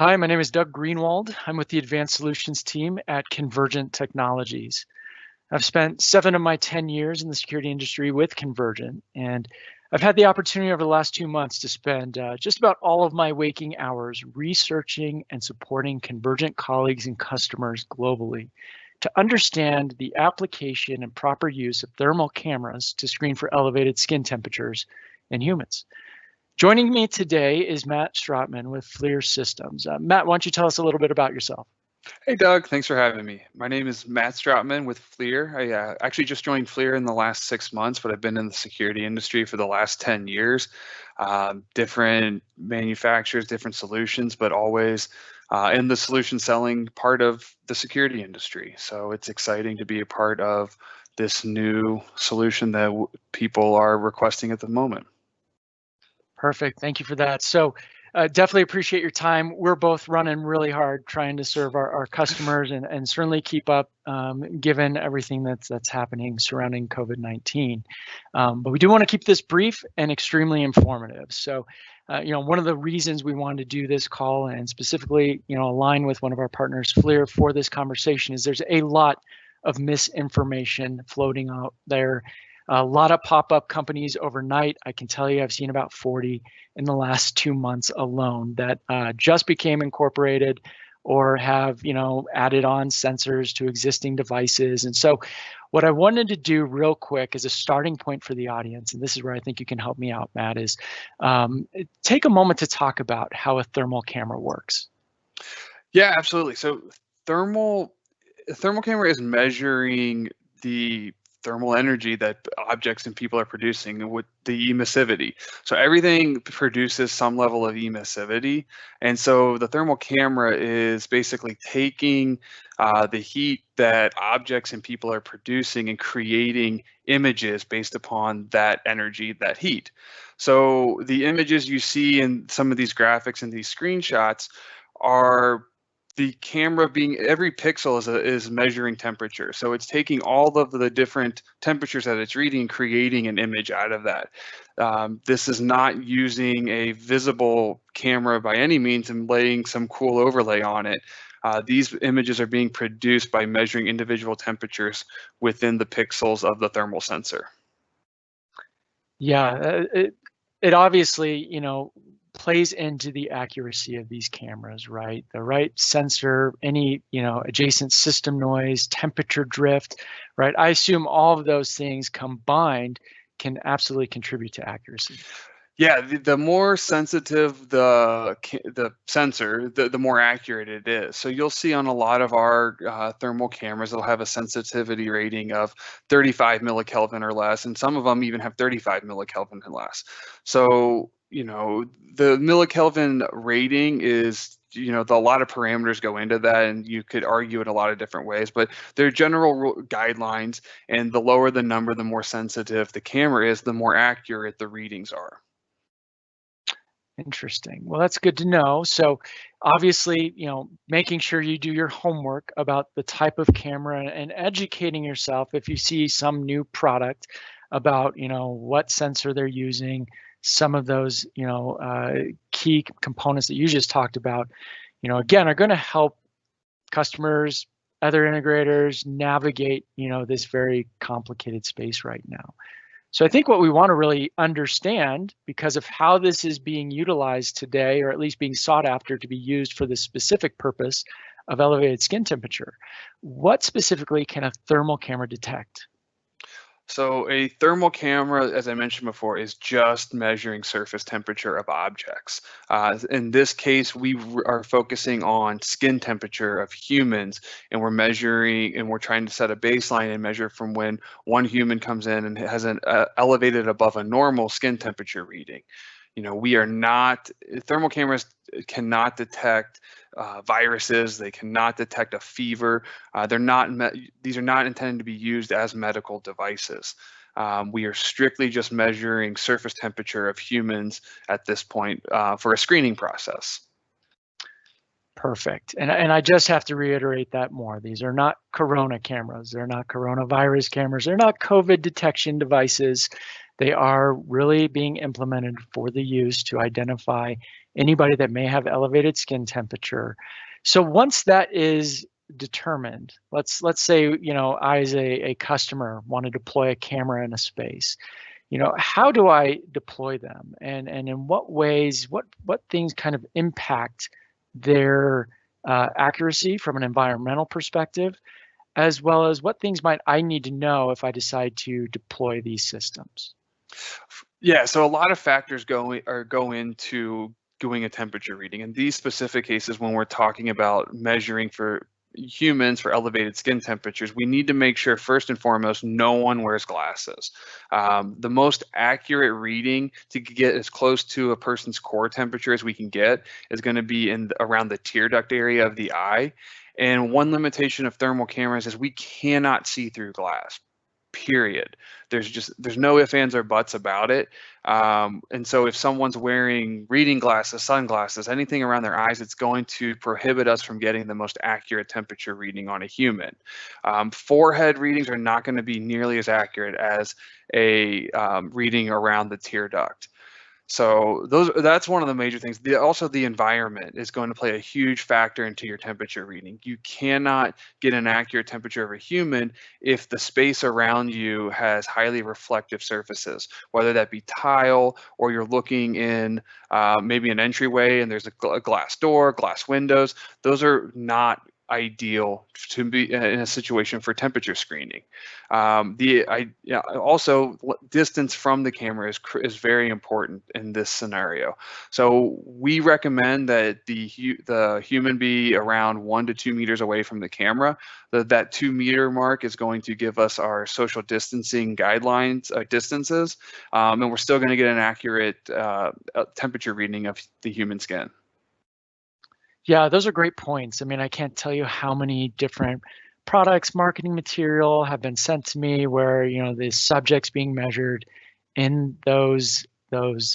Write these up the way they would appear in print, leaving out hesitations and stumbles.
Hi, my name is Doug Greenwald. I'm with the Advanced Solutions team at Convergint Technologies. I've spent 7 of my 10 years in the security industry with Convergint, and I've had the opportunity over the last 2 months to spend just about all of my waking hours researching and supporting Convergint colleagues and customers globally to understand the application and proper use of thermal cameras to screen for elevated skin temperatures in humans. Joining me today is Matt Stratman with FLIR Systems. Matt, why don't you tell us a little bit about yourself? Hey, Doug, thanks for having me. My name is Matt Stratman with FLIR. I actually just joined FLIR in the last 6 months, but I've been in the security industry for the last 10 years. Different manufacturers, different solutions, but always in the solution selling part of the security industry. So it's exciting to be a part of this new solution that people are requesting at the moment. Perfect. Thank you for that. So definitely appreciate your time. We're both running really hard trying to serve our customers and certainly keep up given everything that's happening surrounding COVID-19. But we do want to keep this brief and extremely informative. So, one of the reasons we wanted to do this call and specifically, align with one of our partners, FLIR, for this conversation is there's a lot of misinformation floating out there. A lot of pop-up companies overnight. I can tell you I've seen about 40 in the last 2 months alone that just became incorporated or have, added on sensors to existing devices. And so what I wanted to do real quick as a starting point for the audience, and this is where I think you can help me out, Matt, is take a moment to talk about how a thermal camera works. Yeah, absolutely. So thermal camera is measuring the thermal energy that objects and people are producing with the emissivity. So everything produces some level of emissivity. And so the thermal camera is basically taking the heat that objects and people are producing and creating images based upon that energy, that heat. So the images you see in some of these graphics and these screenshots are the camera being, every pixel is measuring temperature. So it's taking all of the different temperatures that it's reading, creating an image out of that. This is not using a visible camera by any means and laying some cool overlay on it. These images are being produced by measuring individual temperatures within the pixels of the thermal sensor. Yeah, it obviously, plays into the accuracy of these cameras, right? The right sensor, any, adjacent system noise, temperature drift, right? I assume all of those things combined can absolutely contribute to accuracy. Yeah, the more sensitive the sensor, the more accurate it is. So you'll see on a lot of our thermal cameras, they'll have a sensitivity rating of 35 millikelvin or less, and some of them even have 35 millikelvin or less. So, the millikelvin rating is, a lot of parameters go into that, and you could argue it a lot of different ways, but there are general guidelines, and the lower the number, the more sensitive the camera is, the more accurate the readings are. Interesting. Well, that's good to know. So obviously, making sure you do your homework about the type of camera and educating yourself if you see some new product about, what sensor they're using, some of those, key components that you just talked about, again, are going to help customers, other integrators navigate, this very complicated space right now. So I think what we want to really understand, because of how this is being utilized today, or at least being sought after to be used for the specific purpose of elevated skin temperature, what specifically can a thermal camera detect? So a thermal camera, as I mentioned before, is just measuring surface temperature of objects. In this case, we are focusing on skin temperature of humans, and we're measuring, and we're trying to set a baseline and measure from when one human comes in and has an elevated above a normal skin temperature reading. We are not, thermal cameras cannot detect viruses. They cannot detect a fever. These are not intended to be used as medical devices. We are strictly just measuring surface temperature of humans at this point for a screening process. Perfect. And I just have to reiterate that more. These are not corona cameras. They're not coronavirus cameras. They're not COVID detection devices. They are really being implemented for the use to identify anybody that may have elevated skin temperature. So once that is determined, let's say, I as a customer want to deploy a camera in a space. How do I deploy them, and in what ways, what things kind of impact their accuracy from an environmental perspective, as well as what things might I need to know if I decide to deploy these systems? Yeah, so a lot of factors go into doing a temperature reading. In these specific cases, when we're talking about measuring for humans for elevated skin temperatures, we need to make sure first and foremost no one wears glasses. The most accurate reading to get as close to a person's core temperature as we can get is going to be around the tear duct area of the eye. And one limitation of thermal cameras is we cannot see through glass. Period. There's no ifs, ands, or buts about it. And so if someone's wearing reading glasses, sunglasses, anything around their eyes, it's going to prohibit us from getting the most accurate temperature reading on a human. Forehead readings are not going to be nearly as accurate as a reading around the tear duct. So that's one of the major things. Also, the environment is going to play a huge factor into your temperature reading. You cannot get an accurate temperature of a human if the space around you has highly reflective surfaces, whether that be tile or you're looking in maybe an entryway and there's a glass door, glass windows. Those are not ideal to be in a situation for temperature screening. Also, distance from the camera is very important in this scenario. So we recommend that the human be around 1 to 2 meters away from the camera. That 2 meter mark is going to give us our social distancing guidelines, distances, and we're still going to get an accurate temperature reading of the human skin. Yeah, those are great points. I mean, I can't tell you how many different products, marketing material have been sent to me where, the subjects being measured in those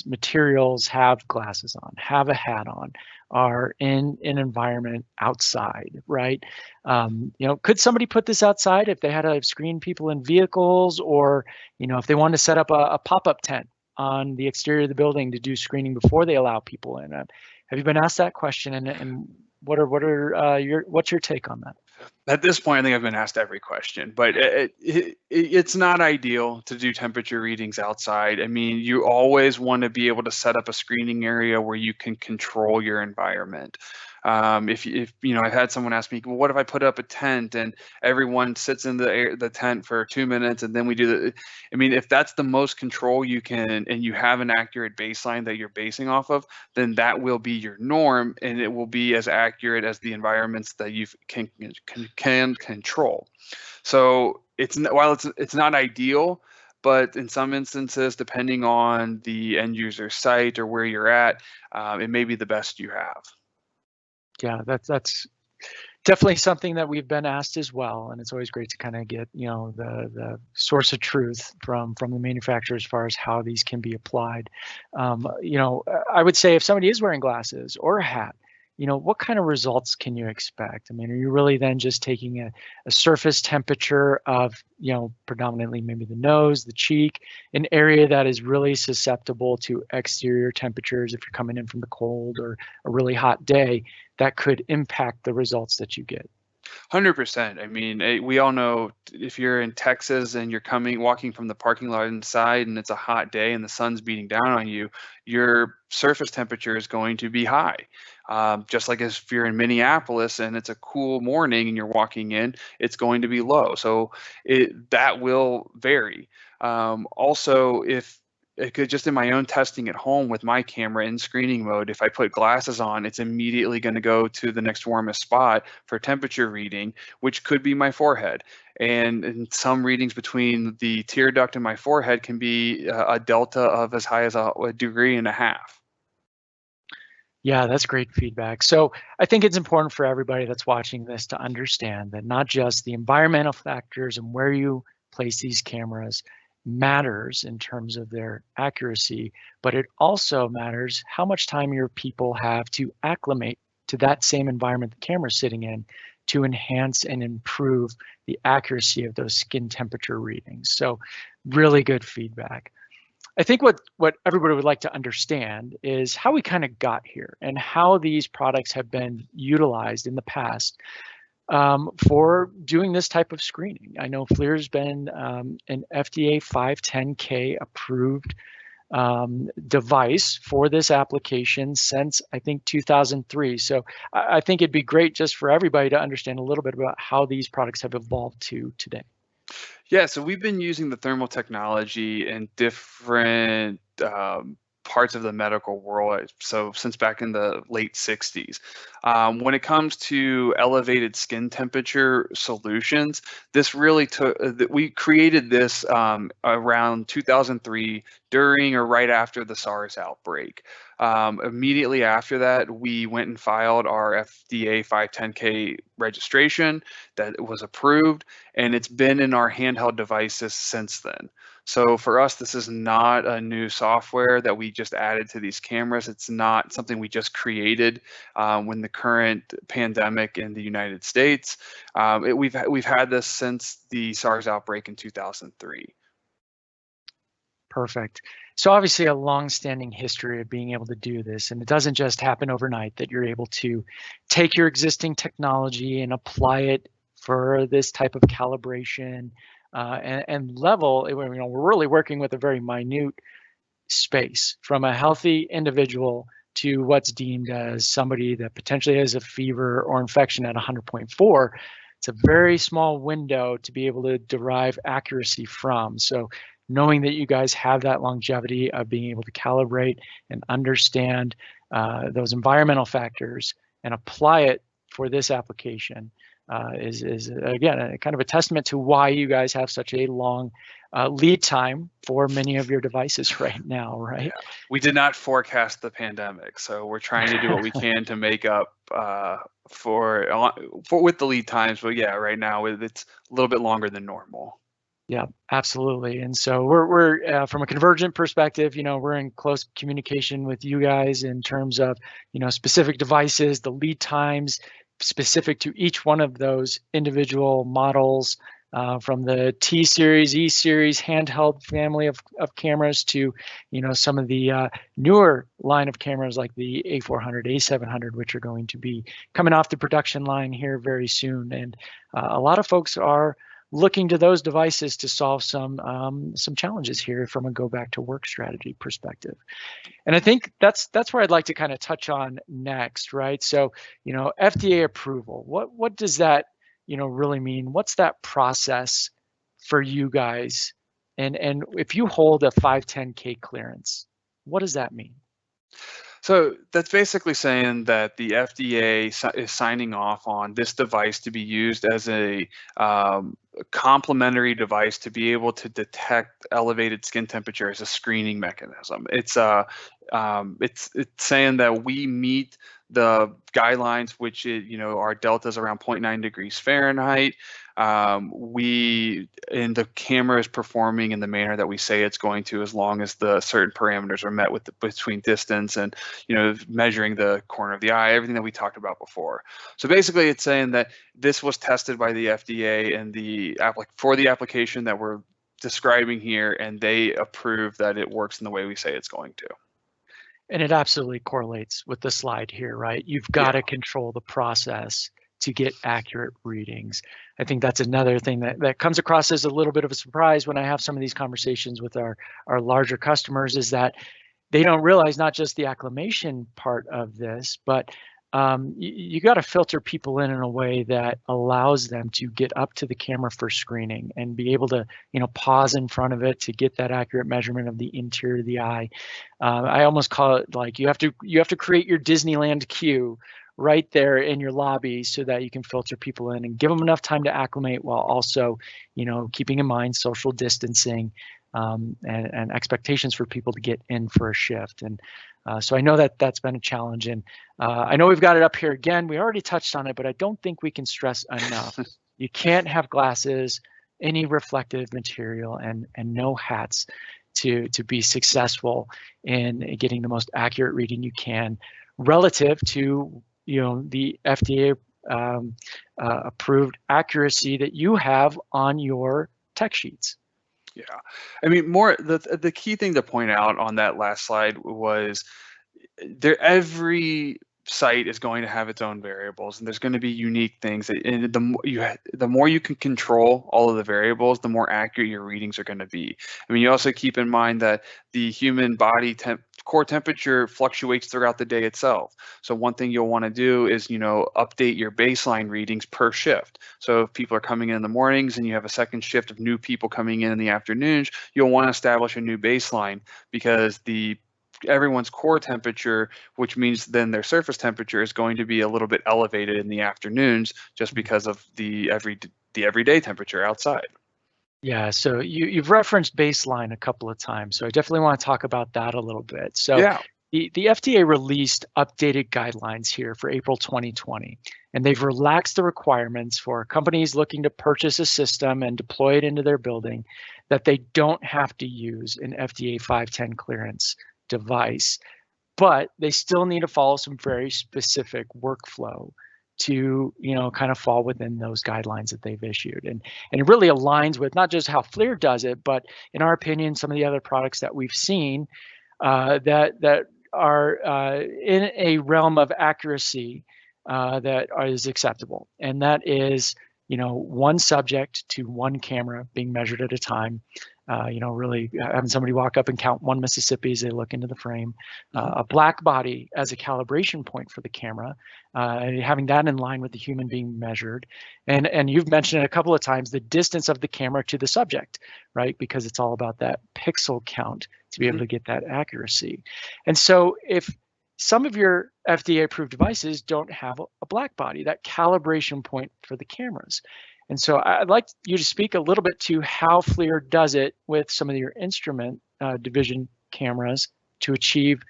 materials have glasses on, have a hat on, are in an environment outside, right? Could somebody put this outside if they had to screen people in vehicles, or, if they wanted to set up a pop-up tent on the exterior of the building to do screening before they allow people in? Have you been asked that question, and what's your take on that? At this point, I think I've been asked every question, but it's not ideal to do temperature readings outside. I mean, you always want to be able to set up a screening area where you can control your environment. If I've had someone ask me, well, what if I put up a tent and everyone sits in the tent for 2 minutes and then we do the, I mean, if that's the most control you can and you have an accurate baseline that you're basing off of, then that will be your norm and it will be as accurate as the environments that you can control. So while it's not ideal, but in some instances, depending on the end user site or where you're at, it may be the best you have. Yeah, that's definitely something that we've been asked as well, and it's always great to kind of get the source of truth from the manufacturer as far as how these can be applied. I would say if somebody is wearing glasses or a hat, what kind of results can you expect? I mean, are you really then just taking a surface temperature of, predominantly maybe the nose, the cheek, an area that is really susceptible to exterior temperatures if you're coming in from the cold or a really hot day that could impact the results that you get? 100%. I mean, we all know if you're in Texas and you're walking from the parking lot inside and it's a hot day and the sun's beating down on you, your surface temperature is going to be high. Just like if you're in Minneapolis and it's a cool morning and you're walking in, it's going to be low. So that will vary. Also, if it could just in my own testing at home with my camera in screening mode, if I put glasses on, it's immediately going to go to the next warmest spot for temperature reading, which could be my forehead. And in some readings between the tear duct and my forehead can be a delta of as high as a 1.5 degrees. Yeah, that's great feedback. So I think it's important for everybody that's watching this to understand that not just the environmental factors and where you place these cameras matters in terms of their accuracy, but it also matters how much time your people have to acclimate to that same environment the camera's sitting in to enhance and improve the accuracy of those skin temperature readings. So really good feedback. I think what everybody would like to understand is how we kind of got here and how these products have been utilized in the past for doing this type of screening. I know FLIR's been an FDA 510K approved device for this application since I think 2003. So I think it'd be great just for everybody to understand a little bit about how these products have evolved to today. Yeah, so we've been using the thermal technology in different parts of the medical world. So since back in the late 60s. When it comes to elevated skin temperature solutions, this really took, we created this around 2003 during or right after the SARS outbreak. Immediately after that, we went and filed our FDA 510K registration that was approved, and it's been in our handheld devices since then. So for us, this is not a new software that we just added to these cameras. It's not something we just created when the current pandemic in the United States. We've had this since the SARS outbreak in 2003. Perfect. So obviously a long-standing history of being able to do this, and it doesn't just happen overnight that you're able to take your existing technology and apply it for this type of calibration and level. You know, we're really working with a very minute space from a healthy individual to what's deemed as somebody that potentially has a fever or infection at 100.4. It's a very small window to be able to derive accuracy from. So knowing that you guys have that longevity of being able to calibrate and understand those environmental factors and apply it for this application is again a kind of a testament to why you guys have such a long lead time for many of your devices right now, right? Yeah. We did not forecast the pandemic, so we're trying to do what we can to make up for with the lead times. But yeah, right now it's a little bit longer than normal. Yeah, absolutely. And so we're from a Convergint perspective, you know, we're in close communication with you guys in terms of, you know, specific devices, the lead times specific to each one of those individual models, from the T series, E series, handheld family of cameras to, you know, some of the newer line of cameras like the A400, A700, which are going to be coming off the production line here very soon. And a lot of folks are looking to those devices to solve some challenges here from a go back to work strategy perspective. And I think that's where I'd like to kind of touch on next, right? So, you know, FDA approval, what does that, you know, really mean? What's that process for you guys? And if you hold a 510K clearance, what does that mean? So that's basically saying that the FDA is signing off on this device to be used as a complementary device to be able to detect elevated skin temperature as a screening mechanism. It's saying that we meet the guidelines, which you know, our delta is around 0.9 degrees Fahrenheit. And the camera is performing in the manner that we say it's going to, as long as the certain parameters are met with between distance and, you know, measuring the corner of the eye, everything that we talked about before. So basically, it's saying that this was tested by the FDA and for the application that we're describing here, and they approved that it works in the way we say it's going to. And it absolutely correlates with the slide here, right? You've got to control the process to get accurate readings. I think that's another thing that comes across as a little bit of a surprise when I have some of these conversations with our larger customers, is that they don't realize not just the acclimation part of this, but you got to filter people in a way that allows them to get up to the camera for screening and be able to, you know, pause in front of it to get that accurate measurement of the interior of the eye. I almost call it like you have to create your Disneyland queue right there in your lobby so that you can filter people in and give them enough time to acclimate while also, you know, keeping in mind social distancing and expectations for people to get in for a shift. And so I know that that's been a challenge, and I know we've got it up here again. We already touched on it, but I don't think we can stress enough. You can't have glasses, any reflective material, and no hats to be successful in getting the most accurate reading you can relative to, you know, the FDA approved accuracy that you have on your tech sheets. Yeah, I mean, more the key thing to point out on that last slide was every site is going to have its own variables, and there's going to be unique things. And the more you can control all of the variables, the more accurate your readings are going to be. I mean, you also keep in mind that the human body core temperature fluctuates throughout the day itself. So one thing you'll want to do is, update your baseline readings per shift. So if people are coming in the mornings and you have a second shift of new people coming in the afternoons, you'll want to establish a new baseline, because everyone's core temperature, which means then their surface temperature, is going to be a little bit elevated in the afternoons just because of the everyday temperature outside. Yeah, so you've referenced baseline a couple of times, so I definitely want to talk about that a little bit. So Yeah. the FDA released updated guidelines here for April 2020, and they've relaxed the requirements for companies looking to purchase a system and deploy it into their building, that they don't have to use an FDA 510 clearance device, but they still need to follow some very specific workflow to kind of fall within those guidelines that they've issued. And it really aligns with not just how FLIR does it, but in our opinion, some of the other products that we've seen that are in a realm of accuracy that is acceptable. And that is, one subject to one camera being measured at a time. Really having somebody walk up and count 1 Mississippi as they look into the frame, a black body as a calibration point for the camera, having that in line with the human being measured. And you've mentioned it a couple of times, the distance of the camera to the subject, right? Because it's all about that pixel count to be able to get that accuracy. And so if some of your FDA approved devices don't have a black body, that calibration point for the cameras. And so I'd like you to speak a little bit to how FLIR does it with some of your instrument division cameras to achieve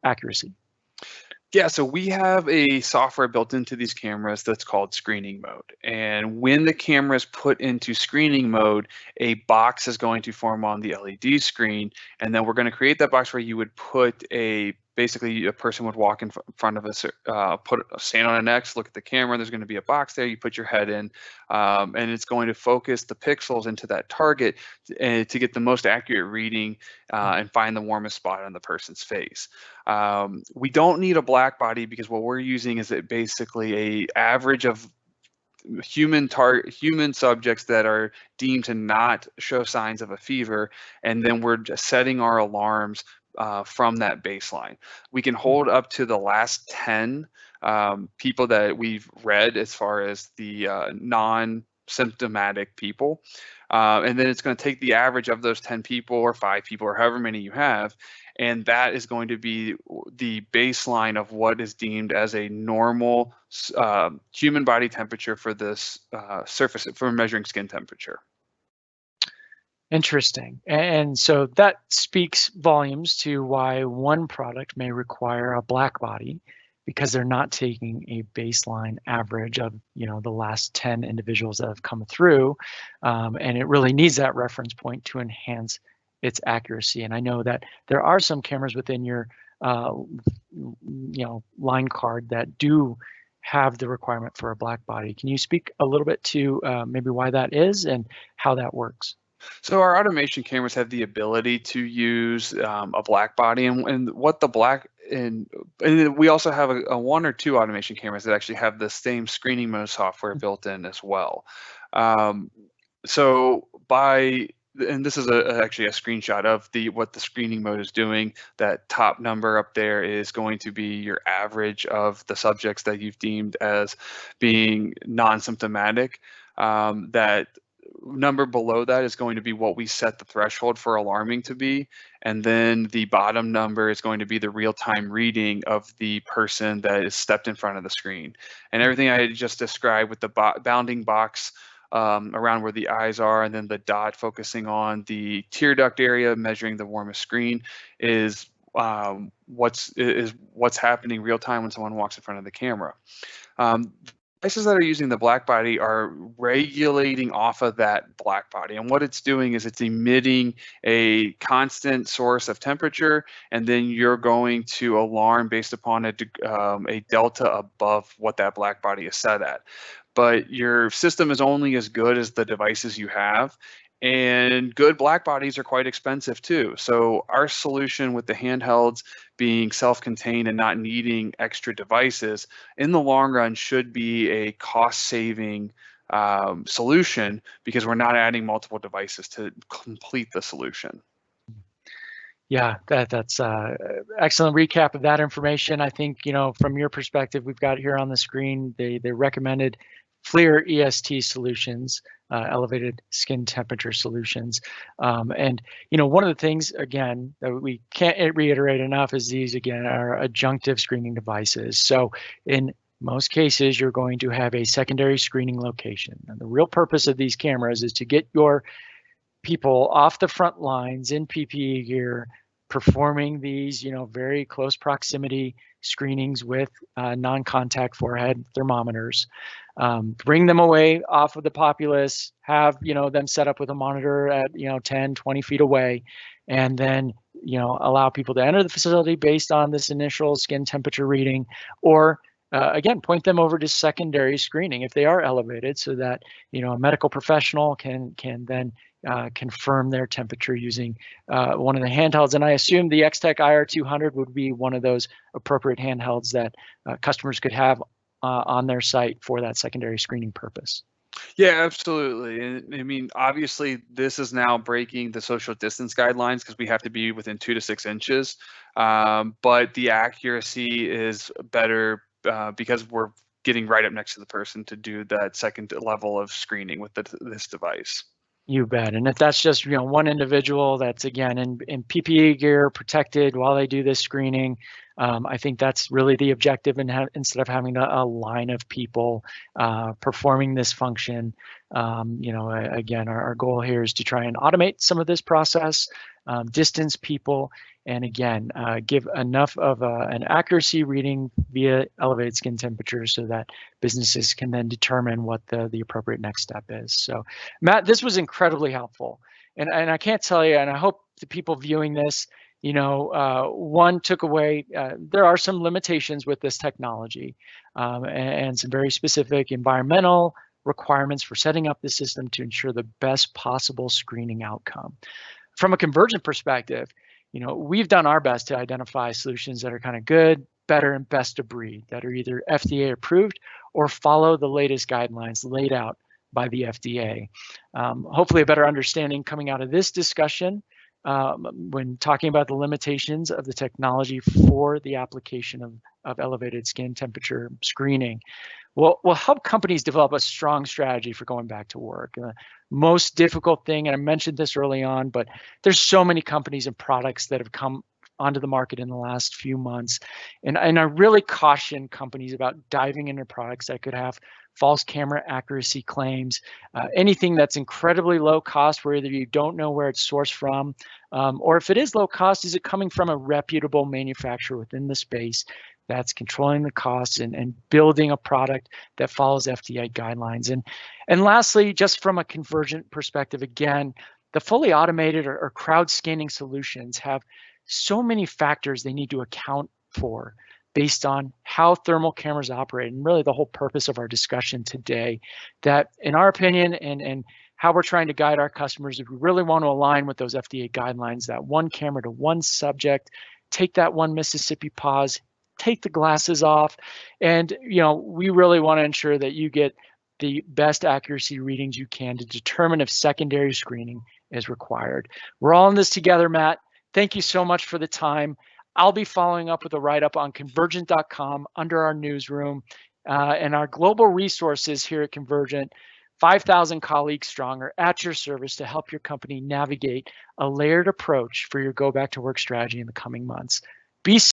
accuracy. Yeah, so we have a software built into these cameras that's called screening mode. And when the camera is put into screening mode, a box is going to form on the LED screen. And then we're going to create that box where you would put basically a person would walk in front of us, stand on an X, look at the camera, there's going to be a box there, you put your head in, and it's going to focus the pixels into that target to get the most accurate reading and find the warmest spot on the person's face. We don't need a black body, because what we're using is basically a average of human subjects that are deemed to not show signs of a fever, and then we're just setting our alarms from that baseline. We can hold up to the last 10 people that we've read as far as the non-symptomatic people. And then it's going to take the average of those 10 people or 5 people or however many you have, and that is going to be the baseline of what is deemed as a normal human body temperature for this surface, for measuring skin temperature. Interesting. And so that speaks volumes to why one product may require a black body, because they're not taking a baseline average of the last 10 individuals that have come through, and it really needs that reference point to enhance its accuracy. And I know that there are some cameras within your line card that do have the requirement for a black body. Can you speak a little bit to maybe why that is and how that works? So our automation cameras have the ability to use a black body, and what the black and we also have a 1 or 2 automation cameras that actually have the same screening mode software built in as well. And this is actually a screenshot of what the screening mode is doing. That top number up there is going to be your average of the subjects that you've deemed as being non-symptomatic. That number below that is going to be what we set the threshold for alarming to be, and then the bottom number is going to be the real-time reading of the person that is stepped in front of the screen. And everything I just described with the bounding box around where the eyes are, and then the dot focusing on the tear duct area measuring the warmest screen, is what's happening real time when someone walks in front of the camera. Devices that are using the black body are regulating off of that black body, and what it's doing is it's emitting a constant source of temperature, and then you're going to alarm based upon a delta above what that black body is set at. But your system is only as good as the devices you have, And good black bodies are quite expensive too. So our solution with the handhelds being self-contained and not needing extra devices in the long run should be a cost-saving solution, because we're not adding multiple devices to complete the solution. Yeah, that's excellent recap of that information. I think, from your perspective, we've got here on the screen, they recommended FLIR EST solutions, elevated skin temperature solutions. And, one of the things, again, that we can't reiterate enough is these, again, are adjunctive screening devices. So in most cases, you're going to have a secondary screening location. And the real purpose of these cameras is to get your people off the front lines in PPE gear, performing these, very close proximity screenings with non-contact forehead thermometers. Bring them away off of the populace, have, them set up with a monitor at, 10, 20 feet away, and then, allow people to enter the facility based on this initial skin temperature reading, or again, point them over to secondary screening if they are elevated, so that, a medical professional can then confirm their temperature using one of the handhelds. And I assume the X-Tech IR200 would be one of those appropriate handhelds that customers could have on their site for that secondary screening purpose. Yeah, absolutely. And I mean, obviously, this is now breaking the social distance guidelines because we have to be within 2 to 6 inches. But the accuracy is better because we're getting right up next to the person to do that second level of screening with this device. You bet. And if that's just, one individual that's, again, in PPE gear, protected while they do this screening, I think that's really the objective. And instead of having a line of people performing this function, again, our goal here is to try and automate some of this process, distance people, and again, give enough of an accuracy reading via elevated skin temperature so that businesses can then determine what the appropriate next step is. So, Matt, this was incredibly helpful. And I can't tell you, and I hope the people viewing this, one took away, there are some limitations with this technology and some very specific environmental requirements for setting up the system to ensure the best possible screening outcome. From a Convergint perspective, we've done our best to identify solutions that are kind of good, better, and best of breed, that are either FDA approved or follow the latest guidelines laid out by the FDA. Hopefully a better understanding coming out of this discussion when talking about the limitations of the technology for the application of elevated skin temperature screening will help companies develop a strong strategy for going back to work. Most difficult thing, and I mentioned this early on, but there's so many companies and products that have come onto the market in the last few months. And I really caution companies about diving into products that could have false camera accuracy claims, anything that's incredibly low cost where either you don't know where it's sourced from, or if it is low cost, is it coming from a reputable manufacturer within the space that's controlling the costs and building a product that follows FDA guidelines. And lastly, just from a Convergint perspective, again, the fully automated or crowd scanning solutions have so many factors they need to account for based on how thermal cameras operate, and really the whole purpose of our discussion today, that in our opinion and how we're trying to guide our customers, if we really want to align with those FDA guidelines, that one camera to one subject, take that one Mississippi pause, take the glasses off, and we really want to ensure that you get the best accuracy readings you can to determine if secondary screening is required. We're all in this together, Matt. Thank you so much for the time. I'll be following up with a write-up on convergint.com under our newsroom and our global resources here at Convergint. 5,000 colleagues strong are at your service to help your company navigate a layered approach for your go back to work strategy in the coming months. Be